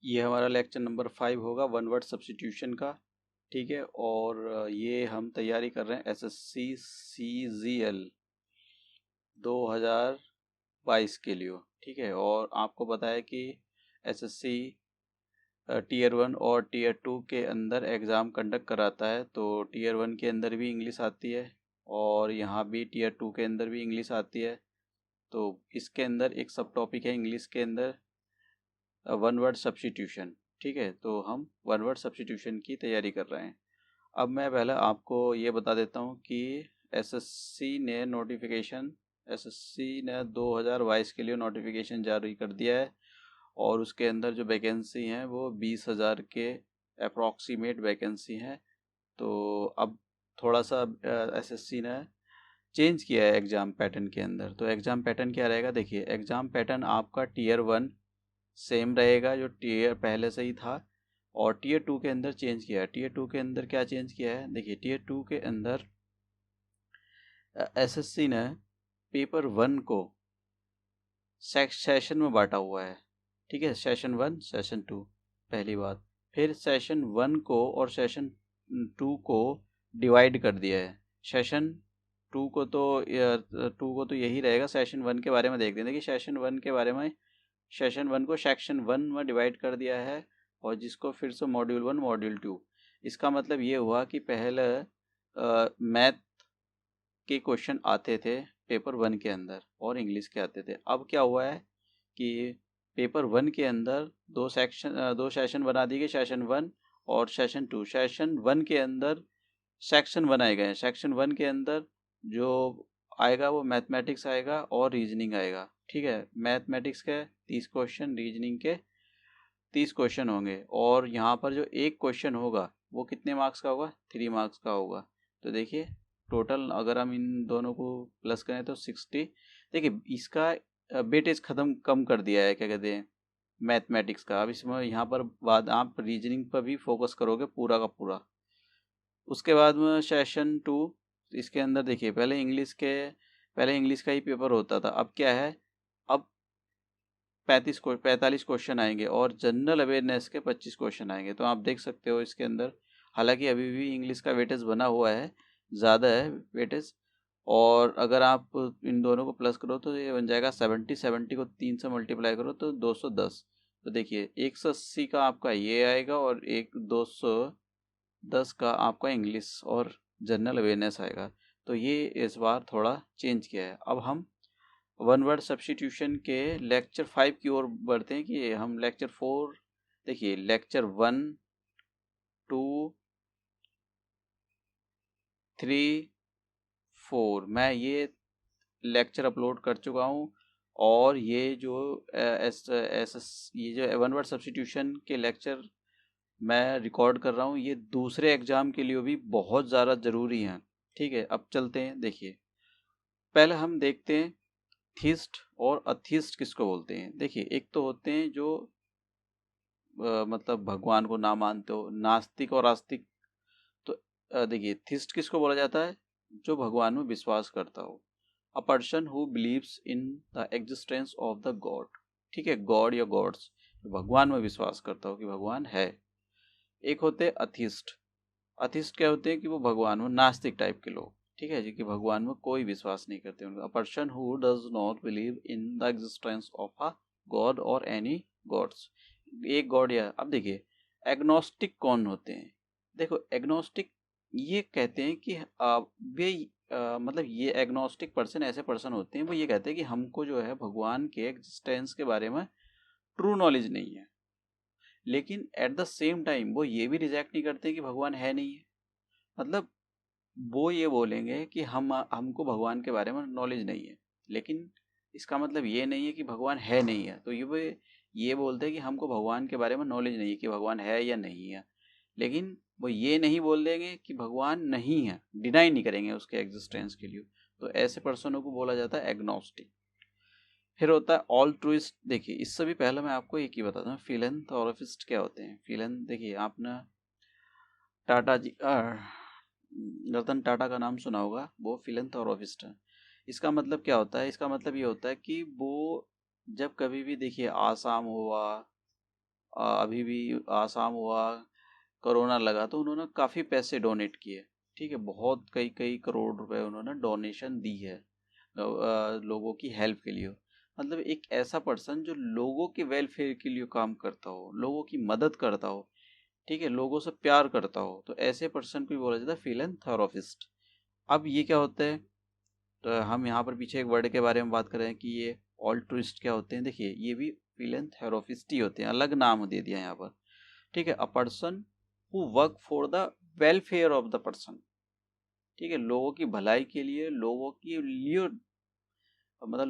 ये हमारा lecture number 5 होगा वन वर्ड सब्स्टिट्यूशन का। ठीक है, और ये हम तैयारी कर रहे हैं SSC CGL 2022 के लिए। ठीक है, और आपको पता है कि SSC टीयर 1 और टीयर 2 के अंदर एग्ज़ाम कंडक्ट कराता है। तो टीयर 1 के अंदर भी इंग्लिश आती है और यहाँ भी टीयर 2 के अंदर भी इंग्लिश आती है। तो इसके अंदर एक सब टॉपिक है इंग्लिश के अंदर वन वर्ड सब्स्टिट्यूशन। ठीक है, तो हम वन वर्ड सब्स्टिट्यूशन की तैयारी कर रहे हैं। अब मैं पहले आपको ये बता देता हूँ कि एसएससी ने 2022 के लिए नोटिफिकेशन जारी कर दिया है और उसके अंदर जो वैकेंसी हैं वो 20,000 के अप्रॉक्सीमेट वैकेंसी हैं। तो अब थोड़ा सा एसएससी ने चेंज किया है एग्ज़ाम पैटर्न के अंदर। तो एग्ज़ाम पैटर्न क्या रहेगा, देखिए एग्ज़ाम पैटर्न आपका टीयर 1 सेम रहेगा जो टीयर पहले से ही था, और टीयर 2 के अंदर चेंज किया है। टीयर 2 के अंदर क्या चेंज किया है, देखिए टीयर 2 के अंदर एसएससी ने पेपर 1 को सेशन में बांटा हुआ है। ठीक है, सेशन 1 सेशन 2 पहली बात। फिर सेशन 1 को और सेशन 2 को डिवाइड कर दिया है। सेशन 2 को तो यही रहेगा। सेशन 1 के बारे में देखते हैं। देखिए सेशन 1 के बारे में, सेशन 1 को सेक्शन 1 में डिवाइड कर दिया है और जिसको फिर से मॉड्यूल 1 मॉड्यूल 2। इसका मतलब ये हुआ कि पहले मैथ के क्वेश्चन आते थे पेपर 1 के अंदर और इंग्लिश के आते थे। अब क्या हुआ है कि पेपर 1 के अंदर दो सेशन बना दिए गए, सेशन 1 और सेशन 2। सेशन 1 के अंदर सेक्शन बनाए गए हैं। सेक्शन 1 के अंदर जो आएगा वो मैथमेटिक्स आएगा और रीजनिंग आएगा। ठीक है, मैथमेटिक्स के 30 क्वेश्चन, रीजनिंग के 30 क्वेश्चन होंगे और यहाँ पर जो एक क्वेश्चन होगा वो कितने मार्क्स का होगा, 3 मार्क्स का होगा। तो देखिए टोटल अगर हम इन दोनों को प्लस करें तो 60। देखिए इसका वेटेज कम कर दिया है, क्या कहते हैं, मैथमेटिक्स का। अब इसमें यहाँ पर बाद आप रीजनिंग पर भी फोकस करोगे पूरा का पूरा। उसके बाद में सेशन 2, इसके अंदर देखिए पहले इंग्लिश का ही पेपर होता था। अब क्या है, अब 45 क्वेश्चन आएंगे और जनरल अवेयरनेस के 25 क्वेश्चन आएंगे। तो आप देख सकते हो इसके अंदर, हालांकि अभी भी इंग्लिश का वेटेज बना हुआ है, ज़्यादा है वेटेज। और अगर आप इन दोनों को प्लस करो तो ये बन जाएगा 70 को 3 से मल्टीप्लाई करो तो 210। तो देखिए 180 का आपका ये आएगा और 210 का आपका इंग्लिश और जनरल अवेयरनेस आएगा। तो ये इस बार थोड़ा चेंज किया है। अब हम वन वर्ड सब्स्टिट्यूशन के लेक्चर 5 की ओर बढ़ते हैं कि हम लेक्चर 4, देखिए लेक्चर 1 2 3 4 मैं ये लेक्चर अपलोड कर चुका हूँ। और ये जो ये जो वन वर्ड सब्स्टिट्यूशन के लेक्चर मैं रिकॉर्ड कर रहा हूँ, ये दूसरे एग्जाम के लिए भी बहुत ज़्यादा ज़रूरी हैं। ठीक है, अब चलते हैं। देखिए पहले हम देखते हैं थीस्ट और अथीस्ट किसको बोलते हैं। देखिए एक तो होते हैं जो मतलब भगवान को ना मानते हो, नास्तिक और आस्तिक। तो देखिए थीस्ट किसको बोला जाता है, जो भगवान में विश्वास करता हो। A person who believes in the existence of the God. ठीक है, गॉड या गॉड्स, भगवान में विश्वास करता हो कि भगवान है। एक होते हैं अथीस्ट। अथीस्ट क्या होते हैं कि वो भगवान में नास्तिक टाइप के लोग। ठीक है जी, कि भगवान में कोई विश्वास नहीं करते उनका। A person who does not believe in the existence of a God और एनी गॉड्स, एक गॉड या। अब देखिए एग्नोस्टिक कौन होते हैं। देखो एग्नोस्टिक ये कहते हैं कि वे मतलब ये एग्नोस्टिक पर्सन ऐसे पर्सन होते हैं, वो ये कहते हैं कि हमको जो है भगवान के एग्जिस्टेंस के बारे में ट्रू नॉलेज नहीं है, लेकिन एट द सेम टाइम वो ये भी रिजेक्ट नहीं करते कि भगवान है नहीं है। मतलब वो ये बोलेंगे कि हमको भगवान के बारे में नॉलेज नहीं है, लेकिन इसका मतलब ये नहीं है कि भगवान है नहीं है। तो ये बोलते हैं कि हमको भगवान के बारे में नॉलेज नहीं है कि भगवान है या नहीं है, लेकिन वो ये नहीं बोल देंगे कि भगवान नहीं है, डिनाई नहीं करेंगे उसके एग्जिस्टेंस के लिए। तो ऐसे पर्सनों को बोला जाता है एग्नोस्टिक। फिर होता है ऑल्ट्रुइस्ट। देखिए इससे भी पहले मैं आपको एक ही बताता हूँ, फिलेंथ्रोपिस्ट क्या होते हैं। देखिए आपने टाटा जी रतन टाटा का नाम सुना होगा, वो फिलेंथ्रोपिस्ट है। इसका मतलब क्या होता है, इसका मतलब ये होता है कि वो जब कभी भी देखिए आसाम हुआ, अभी भी आसाम हुआ, कोरोना लगा तो उन्होंने काफ़ी पैसे डोनेट किए, ठीक है, बहुत कई कई करोड़ रुपए उन्होंने डोनेशन दी है लोगों की हेल्प के लिए। मतलब एक ऐसा पर्सन जो लोगों के वेलफेयर के लिए काम करता हो, लोगों की मदद करता हो, ठीक है, लोगों से प्यार करता हो, तो ऐसे पर्सन को ही बोला जाता है फिलैंथ्रोपिस्ट। अब ये क्या होता है, तो हम यहाँ पर पीछे एक वर्ड के बारे में बात कर रहे हैं कि ये ऑल्ट्रिस्ट क्या होते हैं। देखिए ये भी फिलैंथ्रोपिस्ट ही होते हैं, अलग नाम दे दिया यहाँ पर, ठीक है। A person who work for the welfare of the person, ठीक है, लोगों की भलाई के लिए, लोगों के लिए, मतलब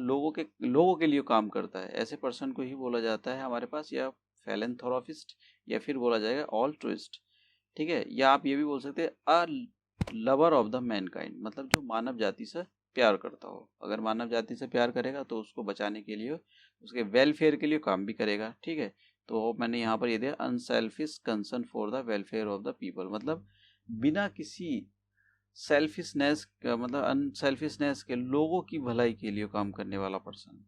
लोगों के लिए काम करता है, ऐसे पर्सन को ही बोला जाता है हमारे पास या फिलैंथ्रोपिस्ट, या फिर बोला जाएगा ऑल्ट्रिस्ट, ठीक है। या आप ये भी बोल सकते हैं a lover of the Mankind, मतलब जो मानव जाति से प्यार करता हो। अगर मानव जाति से प्यार करेगा तो उसको बचाने के लिए, उसके वेलफेयर के लिए काम भी करेगा, ठीक है। तो मैंने यहाँ पर ये दिया unselfish concern for the welfare of the people, मतलब बिना किसी सेल्फिशनेस, मतलब अनसेल्फिशनेस के, लोगों की भलाई के लिए काम करने वाला पर्सन।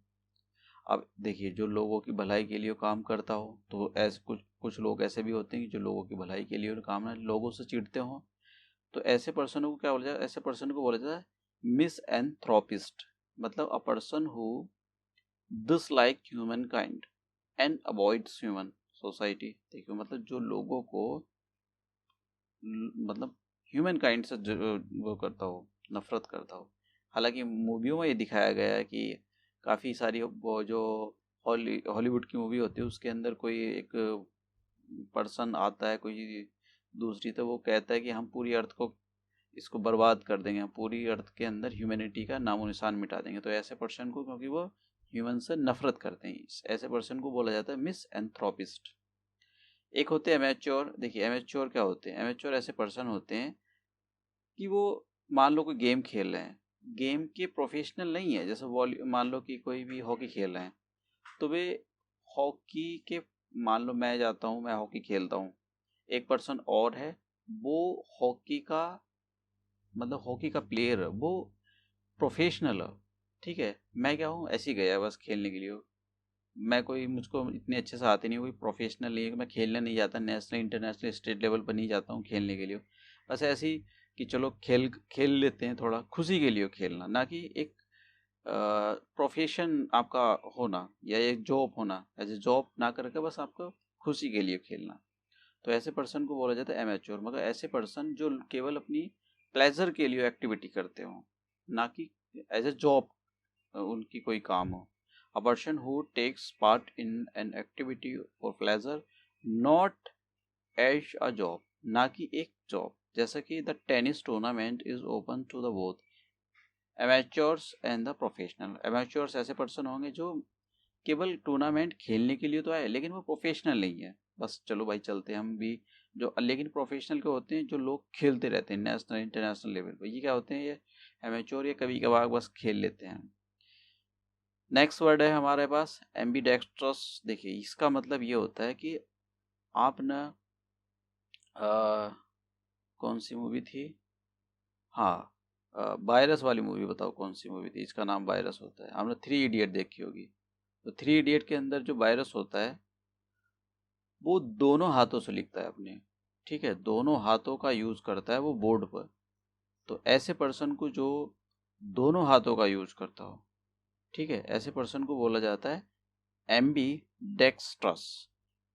अब देखिए जो लोगों की भलाई के लिए काम करता हो, तो ऐसे कुछ कुछ लोग ऐसे भी होते हैं कि जो लोगों की भलाई के लिए काम है, लोगों से चिढ़ते हो, तो ऐसे पर्सनों को क्या बोला जाता है, ऐसे पर्सन को बोला जाता है मिसएंथ्रोपिस्ट, मतलब a person who dislike human kind and avoids human society. देखिए मतलब जो लोगों को मतलब ह्यूमन काइंड से वो करता हो, नफरत करता हो। हालांकि मूवियों में ये दिखाया गया है कि काफ़ी सारी वो जो हॉलीवुड की मूवी होती है उसके अंदर कोई एक पर्सन आता है, कोई दूसरी, तो वो कहता है कि हम पूरी अर्थ को इसको बर्बाद कर देंगे, हम पूरी अर्थ के अंदर ह्यूमैनिटी का नामो निशान मिटा देंगे। तो ऐसे पर्सन को, क्योंकि वो ह्यूमन से नफरत करते हैं, ऐसे पर्सन को बोला जाता है मिस एंथ्रोपिस्ट। एक होते हैं एमेच्योर। देखिए एमेच्योर क्या होते हैं, एमेच्योर ऐसे पर्सन होते हैं कि वो, मान लो कोई गेम खेल रहे हैं, गेम के प्रोफेशनल नहीं है, जैसे मान लो कि कोई भी हॉकी खेल रहे हैं, तो वे हॉकी के, मान लो मैं जाता हूँ, मैं हॉकी खेलता हूँ, एक पर्सन और है, वो हॉकी का, मतलब हॉकी का प्लेयर है, वो प्रोफेशनल है, ठीक है। मैं क्या हूँ, ऐसे ही गया बस खेलने के लिए, मैं कोई, मुझको इतने अच्छे से आते नहीं, कोई प्रोफेशनल नहीं है कि मैं खेलने नहीं जाता, नेशनल इंटरनेशनल स्टेट लेवल पर नहीं जाता हूँ खेलने के लिए, बस ऐसे ही कि चलो खेल खेल लेते हैं, थोड़ा खुशी के लिए खेलना, ना कि एक प्रोफेशन आपका होना या एक जॉब होना, एज ए जॉब ना करके बस आपको खुशी के लिए खेलना। तो ऐसे पर्सन को बोला जाता है एमेच्योर, मगर ऐसे पर्सन जो केवल अपनी प्लेजर के लिए एक्टिविटी करते हो, ना कि एज ए जॉब उनकी कोई काम हो। A person who takes part in an activity for pleasure, not as a job, ना कि एक जॉब। जैसा कि the tennis tournament is open to the both amateurs and the professional। amateurs ऐसे पर्सन होंगे जो केवल टूर्नामेंट खेलने के लिए तो आए, लेकिन वो प्रोफेशनल नहीं है, बस चलो भाई चलते हैं हम भी जो। लेकिन प्रोफेशनल के होते हैं जो लोग खेलते रहते हैं नेशनल इंटरनेशनल लेवल पर, ये क्या होते हैं, ये एमेच्योर, ये कभी कभार बस खेल लेते हैं। नेक्स्ट वर्ड है हमारे पास एम्बीडेक्स्ट्रस। देखिए इसका मतलब ये होता है कि आप ना, कौन सी मूवी थी, हाँ, वायरस वाली मूवी, बताओ कौन सी मूवी थी, इसका नाम वायरस होता है। आपने थ्री इडियट देखी होगी, तो थ्री इडियट के अंदर जो वायरस होता है वो दोनों हाथों से लिखता है अपने, ठीक है, दोनों हाथों का यूज करता है वो बोर्ड पर। तो ऐसे पर्सन को जो दोनों हाथों का यूज करता हो, ठीक है, ऐसे पर्सन को बोला जाता है ambidextrous,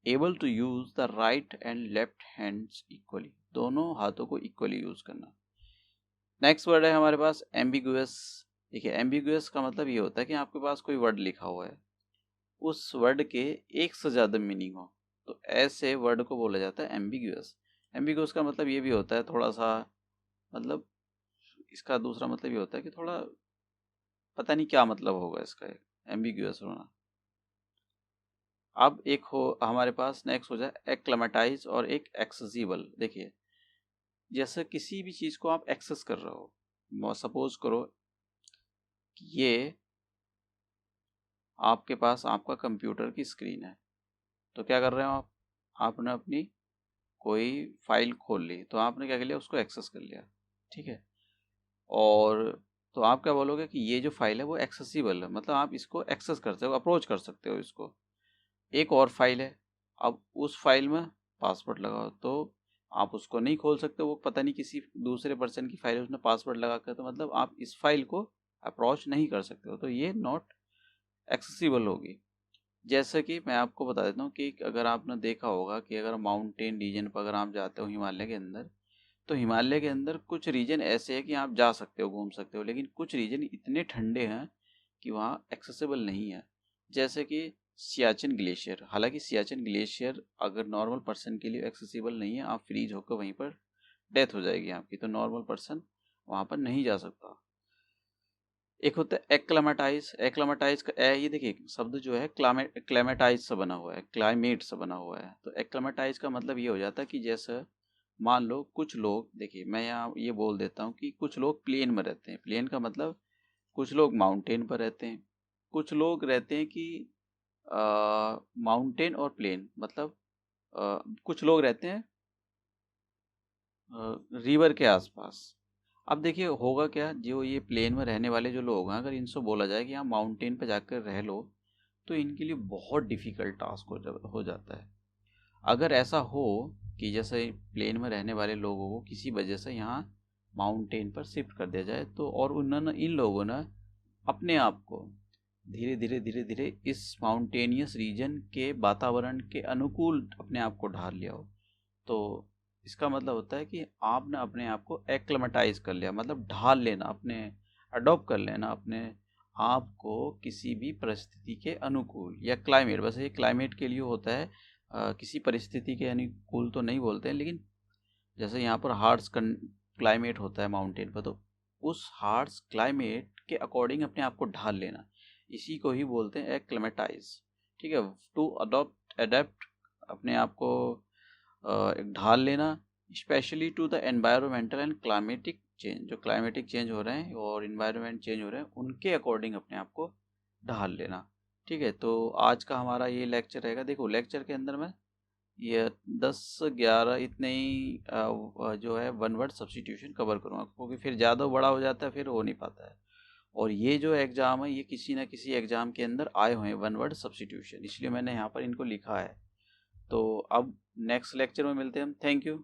able to use the right and left hands equally, दोनों हाथों को इक्वली यूज करना। नेक्स्ट वर्ड है हमारे पास एम्बिगुअस। देखिए एम्बिगुअस का मतलब ये होता है कि आपके पास कोई वर्ड लिखा हुआ है, उस वर्ड के एक से ज़्यादा मीनिंग हो, तो ऐसे वर्ड को बोला जाता है एम्बिगुअस। एम्बिगुअस का मतलब ये भी होता है थोड़ा सा, मतलब इसका दूसरा मतलब ये होता है कि थोड़ा पता नहीं क्या मतलब होगा इसका, एक एम्बिगुअस होना। अब एक हो हमारे पास, नेक्स्ट हो जाए एक्लेमेटाइज और एक एक्सेसिबल। देखिए जैसे किसी भी चीज़ को आप एक्सेस कर रहे हो, सपोज करो कि ये आपके पास आपका कंप्यूटर की स्क्रीन है, तो क्या कर रहे हो आप, आपने अपनी कोई फाइल खोल ली, तो आपने क्या कर लिया, उसको एक्सेस कर लिया, ठीक है। और तो आप क्या बोलोगे कि ये जो फाइल है वो एक्सेसिबल है, मतलब आप इसको एक्सेस कर सकते हो, अप्रोच कर सकते हो इसको। एक और फाइल है, अब उस फाइल में पासवर्ड लगाओ, तो आप उसको नहीं खोल सकते, वो पता नहीं किसी दूसरे पर्सन की फाइल है, उसने पासवर्ड लगा कर, तो मतलब आप इस फाइल को अप्रोच नहीं कर सकते हो, तो ये नॉट एक्सेसिबल होगी। जैसे कि मैं आपको बता देता हूँ कि अगर आपने देखा होगा कि अगर माउंटेन रीजन पर अगर आप जाते हो हिमालय के अंदर, तो हिमालय के अंदर कुछ रीजन ऐसे हैं कि आप जा सकते हो, घूम सकते हो, लेकिन कुछ रीजन इतने ठंडे हैं कि वहाँ एक्सेसिबल नहीं है। जैसे कि सियाचिन ग्लेशियर, हालांकि सियाचिन ग्लेशियर अगर नॉर्मल पर्सन के लिए एक्सेसिबल नहीं है, आप फ्रीज होकर वहीं पर डेथ हो जाएगी आपकी, तो नॉर्मल पर्सन वहाँ पर नहीं जा सकता। एक होता है एक्लेमेटाइज, एक्लेमेटाइज का ये देखिए शब्द जो है क्लेमेटाइज से बना हुआ है, क्लाइमेट से बना हुआ है, तो एक्लेमेटाइज का मतलब ये हो जाता है कि जैसे मान लो कुछ लोग, देखिए मैं यहाँ ये बोल देता हूँ कि कुछ लोग प्लेन में रहते हैं, प्लेन का मतलब कुछ लोग माउंटेन पर रहते हैं, कुछ लोग रहते हैं कि माउंटेन और प्लेन मतलब कुछ लोग रहते हैं रिवर के आसपास। अब देखिए होगा क्या, जो ये प्लेन में रहने वाले जो लोग हैं, अगर इनसे बोला जाए कि आप माउंटेन पर जाकर रह लो, तो इनके लिए बहुत डिफिकल्ट टास्क हो जाता है। अगर ऐसा हो कि जैसे प्लेन में रहने वाले लोगों को किसी वजह से यहाँ माउंटेन पर शिफ्ट कर दिया जाए, तो और उन्होंने इन लोगों ने अपने आप को धीरे धीरे धीरे धीरे इस माउंटेनियस रीजन के वातावरण के अनुकूल अपने आप को ढाल लिया हो, तो इसका मतलब होता है कि आपने अपने आप को एक्लेमेटाइज कर लिया, मतलब ढाल लेना, अपने अडॉप्ट कर लेना अपने आप को किसी भी परिस्थिति के अनुकूल, या क्लाइमेट, वैसे ये क्लाइमेट के लिए होता है, किसी परिस्थिति के अनुकूल तो नहीं बोलते हैं, लेकिन जैसे यहाँ पर हार्श क्लाइमेट होता है माउंटेन पर, तो उस हार्श क्लाइमेट के अकॉर्डिंग अपने आप को ढाल लेना, इसी को ही बोलते हैं एक्लेमेटाइज। ठीक है, टू अडॉप्ट अडेप्ट, अपने आप को एक ढाल लेना, specially to the environmental and climatic change, जो क्लाइमेटिक चेंज हो रहे हैं और इन्वायरमेंट चेंज हो रहे हैं उनके अकॉर्डिंग अपने आप को ढाल लेना। ठीक है, तो आज का हमारा ये लेक्चर रहेगा। देखो लेक्चर के अंदर में ये 10-11 इतने ही जो है वन वर्ड सब्स्टिट्यूशन कवर करूँगा, क्योंकि फिर ज़्यादा बड़ा हो जाता है, फिर हो नहीं पाता है। और ये जो एग्ज़ाम है ये किसी ना किसी एग्ज़ाम के अंदर आए हुए हैं वन वर्ड सब्स्टिट्यूशन, इसलिए मैंने यहाँ पर इनको लिखा है। तो अब नेक्स्ट लेक्चर में मिलते हैं हम। Thank you.